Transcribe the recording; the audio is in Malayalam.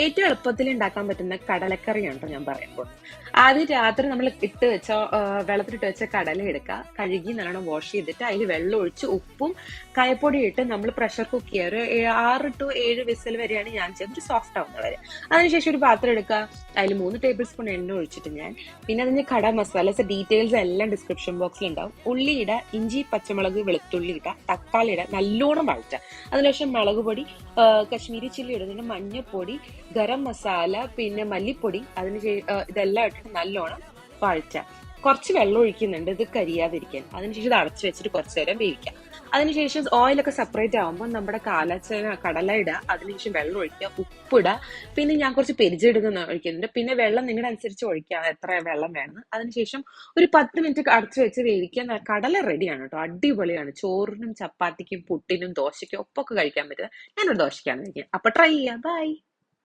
ഏറ്റവും എളുപ്പത്തിൽ ഉണ്ടാക്കാൻ പറ്റുന്ന കടലക്കറിയാണ് ട്ടോ ഞാൻ പറയാൻ പോകുന്നത്. ആദ്യം രാത്രി നമ്മൾ ഇട്ട് വെച്ച വെള്ളത്തിലിട്ട് വെച്ച കടല എടുക്കുക, കഴുകി നല്ലോണം വാഷ് ചെയ്തിട്ട് അതിൽ വെള്ളം ഒഴിച്ച് ഉപ്പും കായപ്പൊടിയും ഇട്ട് നമ്മൾ പ്രഷർ കുക്ക് ചെയ്യുക. ഒരു 6 to 7 വിസിൽ വരെയാണ് ഞാൻ ചെയ്തത്, സോഫ്റ്റ് ആവുന്ന വരെ. അതിനുശേഷം ഒരു പാത്രം എടുക്കുക, അതിൽ 3 ടേബിൾ സ്പൂൺ എണ്ണ ഒഴിച്ചിട്ട് പിന്നെ അതിന് കട മസാലസ് ഡീറ്റെയിൽസ് എല്ലാം ഡിസ്ക്രിപ്ഷൻ ബോക്സിൽ ഉണ്ടാവും. ഉള്ളി ഇടുക, ഇഞ്ചി പച്ചമുളക് വെളുത്തുള്ളി ഇടുക, തക്കാളി ഇടുക, നല്ലോണം വഴറ്റുക. അതിനുശേഷം മുളക് പൊടി, കശ്മീരി ചില്ലി ഇടുന്നുണ്ട്, മഞ്ഞൾപ്പൊടി, ഗരം മസാല, പിന്നെ മല്ലിപ്പൊടി, ഇതെല്ലാം ഇട്ടിട്ട് നല്ലോണം വഴറ്റുക. കുറച്ച് വെള്ളം ഒഴിക്കുന്നുണ്ട് ഇത് കരിയാതിരിക്കാൻ. അതിനുശേഷം ഇത് അടച്ചു വെച്ചിട്ട് കുറച്ചു നേരം വേവിക്കാം. അതിനുശേഷം ഓയിലൊക്കെ സെപ്പറേറ്റ് ആകുമ്പോൾ നമ്മുടെ കടല ഇടുക, അതിനുശേഷം വെള്ളം ഒഴിക്കുക, ഉപ്പിടുക, പിന്നെ ഞാൻ കുറച്ച് പെരിഞ്ചീരകം ഒഴിക്കുന്നുണ്ട്. പിന്നെ വെള്ളം നിങ്ങളുടെ അനുസരിച്ച് ഒഴിക്കുക, എത്ര വെള്ളം വേണമെന്ന്. അതിനുശേഷം ഒരു 10 മിനിറ്റ് അടച്ചു വെച്ച് വേവിക്കുക. കടല റെഡിയാണ് കേട്ടോ, അടിപൊളിയാണ്. ചോറിനും ചപ്പാത്തിക്കും പുട്ടിനും ദോശയ്ക്കും ഒപ്പൊക്കെ കഴിക്കാൻ പറ്റുക. ഞാനൊരു ദോശയ്ക്കാണ് കഴിക്കുക. അപ്പൊ ട്രൈ ചെയ്യാം. ബൈ.